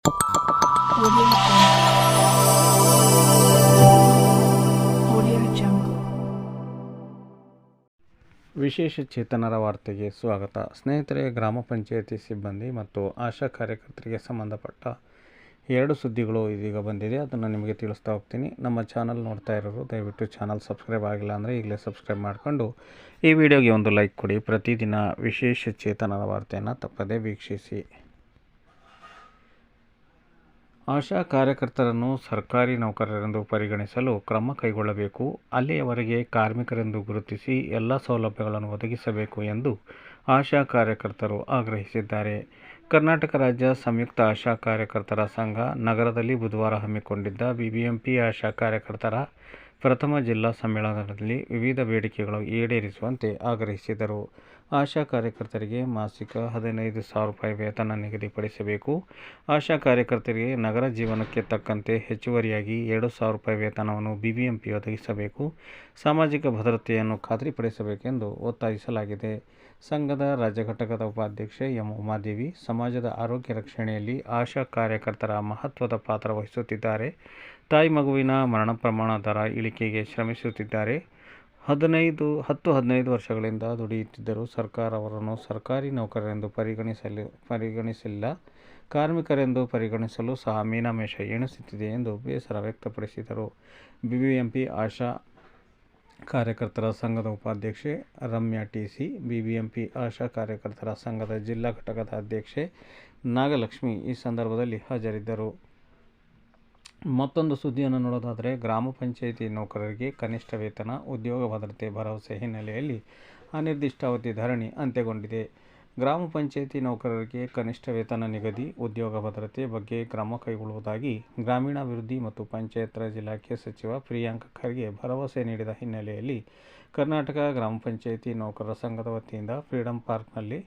Audio Jungle. ವಿಶೇಷ ಚೇತನರ ವಾರ್ತೆಗೆ ಸ್ವಾಗತ. ಸ್ನೇಹಿತರೆ, ಗ್ರಾಮ ಪಂಚಾಯಿತಿ ಸಿಬ್ಬಂದಿ ಮತ್ತು ಆಶಾ ಕಾರ್ಯಕರ್ತರಿಗೆ ಸಂಬಂಧಪಟ್ಟ 2 ಸುದ್ದಿಗಳು ಇದೀಗ ಬಂದಿದೆ. ಅದನ್ನು ನಿಮಗೆ ತಿಳಿಸ್ತಾ ಹೋಗ್ತೀನಿ. ನಮ್ಮ ಚಾನಲ್ ನೋಡ್ತಾ ಇರೋರು ದಯವಿಟ್ಟು ಚಾನಲ್ ಸಬ್ಸ್ಕ್ರೈಬ್ ಆಗಿಲ್ಲ ಅಂದರೆ ಈಗಲೇ ಸಬ್ಸ್ಕ್ರೈಬ್ ಮಾಡಿಕೊಂಡು ಈ ವಿಡಿಯೋಗೆ ಒಂದು ಲೈಕ್ ಕೊಡಿ. ಪ್ರತಿದಿನ ವಿಶೇಷ ಚೇತನರ ವಾರ್ತೆಯನ್ನು ತಪ್ಪದೇ ವೀಕ್ಷಿಸಿ. ಆಶಾ ಕಾರ್ಯಕರ್ತರನ್ನು ಸರ್ಕಾರಿ ನೌಕರರೆಂದು ಪರಿಗಣಿಸಲು ಕ್ರಮ ಕೈಗೊಳ್ಳಬೇಕು. ಅಲ್ಲಿಯವರೆಗೆ ಕಾರ್ಮಿಕರೆಂದು ಗುರುತಿಸಿ ಎಲ್ಲ ಸೌಲಭ್ಯಗಳನ್ನು ಒದಗಿಸಬೇಕು ಎಂದು ಆಶಾ ಕಾರ್ಯಕರ್ತರು ಆಗ್ರಹಿಸಿದ್ದಾರೆ. ಕರ್ನಾಟಕ ರಾಜ್ಯ ಸಂಯುಕ್ತ ಆಶಾ ಕಾರ್ಯಕರ್ತರ ಸಂಘ ನಗರದಲ್ಲಿ ಬುಧವಾರ ಹಮ್ಮಿಕೊಂಡಿದ್ದ ಬಿಬಿಎಂಪಿ ಆಶಾ ಕಾರ್ಯಕರ್ತರ ಪ್ರಥಮ ಜಿಲ್ಲಾ ಸಮ್ಮೇಳನದಲ್ಲಿ ವಿವಿಧ ಬೇಡಿಕೆಗಳು ಈಡೇರಿಸುವಂತೆ ಆಗ್ರಹಿಸಿದರು. ಆಶಾ ಕಾರ್ಯಕರ್ತರಿಗೆ ಮಾಸಿಕ 15,000 ರೂಪಾಯಿ ವೇತನ ನಿಗದಿಪಡಿಸಬೇಕು. ಆಶಾ ಕಾರ್ಯಕರ್ತರಿಗೆ ನಗರ ಜೀವನಕ್ಕೆ ತಕ್ಕಂತೆ ಹೆಚ್ಚುವರಿಯಾಗಿ 2,000 ರೂಪಾಯಿ ವೇತನವನ್ನು ಬಿಬಿಎಂಪಿ ಒದಗಿಸಬೇಕು. ಸಾಮಾಜಿಕ ಭದ್ರತೆಯನ್ನು ಖಾತ್ರಿಪಡಿಸಬೇಕೆಂದು ಒತ್ತಾಯಿಸಲಾಗಿದೆ. ಸಂಘದ ರಾಜ್ಯ ಘಟಕದ ಉಪಾಧ್ಯಕ್ಷೆ ಎಂ ಉಮಾದೇವಿ, ಸಮಾಜದ ಆರೋಗ್ಯ ರಕ್ಷಣೆಯಲ್ಲಿ ಆಶಾ ಕಾರ್ಯಕರ್ತರ ಮಹತ್ವದ ಪಾತ್ರ ವಹಿಸುತ್ತಿದ್ದಾರೆ. ತಾಯಿ ಮಗುವಿನ ಮರಣ ಪ್ರಮಾಣ ದರ ಇಳಿಕೆಗೆ ಶ್ರಮಿಸುತ್ತಿದ್ದಾರೆ. 10-15 ವರ್ಷಗಳಿಂದ ದುಡಿಯುತ್ತಿದ್ದರೂ ಸರ್ಕಾರ ಅವರನ್ನು ಸರ್ಕಾರಿ ನೌಕರರೆಂದು ಪರಿಗಣಿಸಿಲ್ಲ. ಕಾರ್ಮಿಕರೆಂದು ಪರಿಗಣಿಸಲು ಸಹ ಮೀನಾಮೇಷ ಎಣಿಸುತ್ತಿದೆ ಎಂದು ಬೇಸರ ವ್ಯಕ್ತಪಡಿಸಿದರು. ಬಿಬಿಎಂಪಿ ಆಶಾ ಕಾರ್ಯಕರ್ತರ ಸಂಘದ ಉಪಾಧ್ಯಕ್ಷೆ ರಮ್ಯಾ ಟಿಸಿ, ಬಿಬಿಎಂಪಿ ಆಶಾ ಕಾರ್ಯಕರ್ತರ ಸಂಘದ ಜಿಲ್ಲಾ ಘಟಕದ ಅಧ್ಯಕ್ಷೆ ನಾಗಲಕ್ಷ್ಮಿ ಈ ಸಂದರ್ಭದಲ್ಲಿ ಹಾಜರಿದ್ದರು. ಮತ್ತೊಂದು ಸುದ್ದಿಯನ್ನು ನೋಡೋದಾದರೆ, ಗ್ರಾಮ ಪಂಚಾಯಿತಿ ನೌಕರರಿಗೆ ಕನಿಷ್ಠ ವೇತನ, ಉದ್ಯೋಗ ಭದ್ರತೆ ಭರವಸೆ ಹಿನ್ನೆಲೆಯಲ್ಲಿ ಅನಿರ್ದಿಷ್ಟಾವಧಿ ಧರಣಿ ಅಂತ್ಯಗೊಂಡಿದೆ. ಗ್ರಾಮ ಪಂಚಾಯಿತಿ ನೌಕರರಿಗೆ ಕನಿಷ್ಠ ವೇತನ ನಿಗದಿ, ಉದ್ಯೋಗ ಭದ್ರತೆ ಬಗ್ಗೆ ಕ್ರಮ ಕೈಗೊಳ್ಳುವುದಾಗಿ ಗ್ರಾಮೀಣಾಭಿವೃದ್ಧಿ ಮತ್ತು ಪಂಚಾಯತ್ ರಾಜ್ ಇಲಾಖೆ ಸಚಿವ ಪ್ರಿಯಾಂಕ್ ಖರ್ಗೆ ಭರವಸೆ ನೀಡಿದ ಹಿನ್ನೆಲೆಯಲ್ಲಿ ಕರ್ನಾಟಕ ಗ್ರಾಮ ಪಂಚಾಯಿತಿ ನೌಕರರ ಸಂಘದ ವತಿಯಿಂದ ಫ್ರೀಡಂ ಪಾರ್ಕ್ನಲ್ಲಿ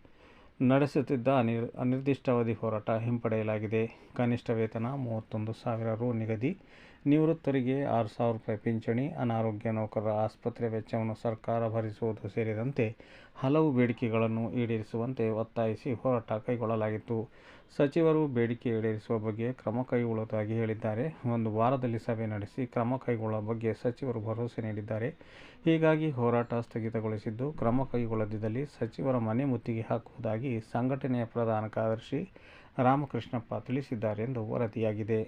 ನಡೆಸುತ್ತಿದ್ದ ಅನಿರ್ದಿಷ್ಟಾವಧಿ ಹೋರಾಟ ಹಿಂಪಡೆಯಲಾಗಿದೆ. ಕನಿಷ್ಠ ವೇತನ 31,000 ರು ನಿಗದಿ, ನಿವೃತ್ತರಿಗೆ 6,000 ರೂಪಾಯಿ ಪಿಂಚಣಿ, ಅನಾರೋಗ್ಯ ನೌಕರರ ಆಸ್ಪತ್ರೆ ವೆಚ್ಚವನ್ನು ಸರ್ಕಾರ ಭರಿಸುವುದು ಸೇರಿದಂತೆ ಹಲವು ಬೇಡಿಕೆಗಳನ್ನು ಈಡೇರಿಸುವಂತೆ ಒತ್ತಾಯಿಸಿ ಹೋರಾಟ ಕೈಗೊಳ್ಳಲಾಗಿತ್ತು. ಸಚಿವರು ಬೇಡಿಕೆ ಈಡೇರಿಸುವ ಬಗ್ಗೆ ಕ್ರಮ ಕೈಗೊಳ್ಳುವುದಾಗಿ ಹೇಳಿದ್ದಾರೆ. 1 ವಾರದಲ್ಲಿ ಸಭೆ ನಡೆಸಿ ಕ್ರಮ ಕೈಗೊಳ್ಳುವ ಬಗ್ಗೆ ಸಚಿವರು ಭರವಸೆ ನೀಡಿದ್ದಾರೆ. ಹೀಗಾಗಿ ಹೋರಾಟ ಸ್ಥಗಿತಗೊಳಿಸಿದ್ದು, ಕ್ರಮ ಕೈಗೊಳ್ಳದಿದ್ದಲ್ಲಿ ಸಚಿವರ ಮನೆ ಮುತ್ತಿಗೆ ಹಾಕುವುದಾಗಿ ಸಂಘಟನೆಯ ಪ್ರಧಾನ ಕಾರ್ಯದರ್ಶಿ ರಾಮಕೃಷ್ಣಪ್ಪ ತಿಳಿಸಿದ್ದಾರೆ ಎಂದು ವರದಿಯಾಗಿದೆ.